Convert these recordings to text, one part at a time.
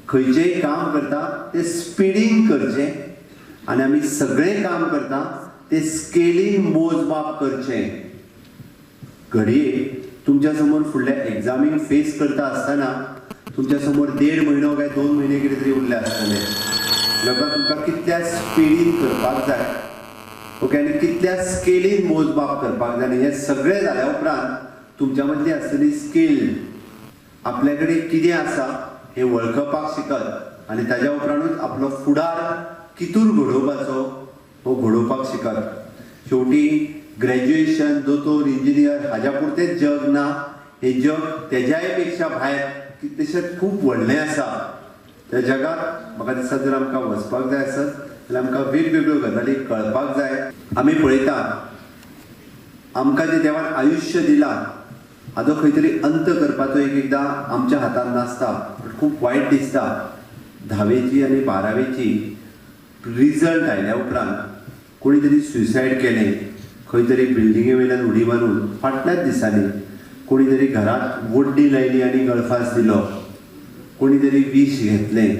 खंयचेंय काम करता ते स्पीडीन करचें आनी आमी सगळें काम करता ते स्केलीन मोजमाप करचें. घडये तुमच्या समोर फुडल्या एग्जामीक फेस करता आसतना तुमच्या समोर 1.5 म्हयनो काय 2 म्हयने कितें तरी उरले आसतले. लोकांक तुमकां कितल्या स्पीडीन करपाक जाय ओके आनी कितल्या स्केलीन मोजमाप करपाक जाय. हे सगळें जाल्या उपरांत तुमच्या मदली आसतली स्कील आपल्या कडेन कितें आसा हे वळखपाक शिकत आनी ताज्या उपरांतूच आपलो फुडार कितून घडोवपाचो हो घडोवपाक शिकत. शेवटी ग्रॅज्युएशन दोतोर इंजिनियर हाज्या पुरतेंच जग ना. हे जग तेज्याय पेक्षा भायर तशेंच खूब व्हडलें आसा. त्या जगात म्हाका दिसता जर आमकां वचपाक जाय आसत जाल्यार आमकां वेगवेगळ्यो गजाली कळपाक जाय. आमी पळयता आमकां जे देवान आयुश्य दिलां हाचो खंय तरी अंत करपाचो एकदां आमच्या हातांत नासता. खूब वायट दिसता 10वीची आनी 12वीची रिजल्ट आयल्या उपरांत कोणी तरी सुसायड केलें. खंय तरी बिल्डिंगे वयल्यान उडी मारून फाटल्याच दिसांनी कोणी तरी घरांत वड्डी लायली आनी गळफास दिलो. कोणी तरी विश घेतलें.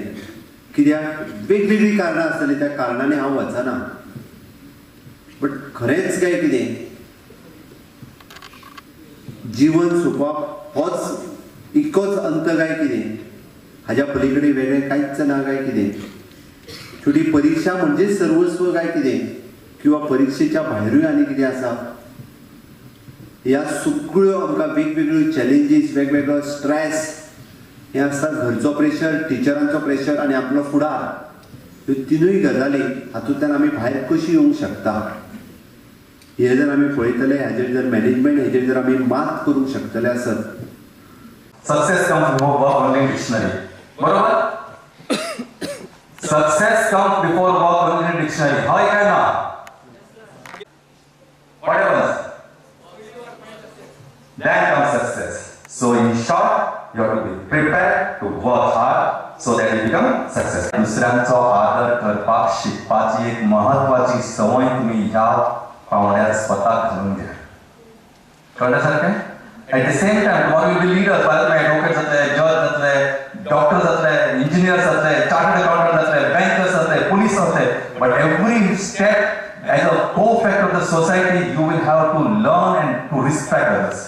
कित्याक वेगवेगळी कारणां आसतलीं. त्या कारणांनी हांव वचना. बट खरेंच काय कितें जीवन सोंपप होच इतकोच अंत काय कितें हाज्या पलीकडे वेगळें कांयच ना काय कितें. शेवटी परीक्षा म्हणजे सर्वस्व काय कितें किंवा परीक्षेच्या भायरूय आनी कितें आसा. ह्या सगळ्यो आमकां वेगवेगळ्यो चॅलेंजीस वेगवेगळो स्ट्रेस हे आसता. घरचो प्रेशर टिचरांचो प्रेशर आनी आपलो फुडार ह्यो तिनूय गजाली हातूंतल्यान आमी भायर कशी येवंक शकता हे जर आमी पळयतले हाजेर जर मॅनेजमेंट हेजेर जर आमी मात करूंक शकतले आसत. Success comes before work learning dictionary. बरोबर. Success comes before work learning dictionary. हय काय ना? What else? Then comes success. So in short, you have to be prepared to work hard so that you become successful. दुसऱ्यांचो आदर करपाक शिकपाची एक महत्वाची सवय तुम्ही ह्या पावण्यात स्वतः घालून घ्या. कळलं सारखें? At the same time, tomorrow you will be leaders. फाल्यां तुम्ही ॲडव्होकेट जातले, जज जातले, डॉक्टर जातले, इंजिनियर जातले, चार्टर्ड अकाउंटंट जातले, बँकर जातले, पोलीस जातले. But every step as a co-factor of the society, you will have to learn and to respect others.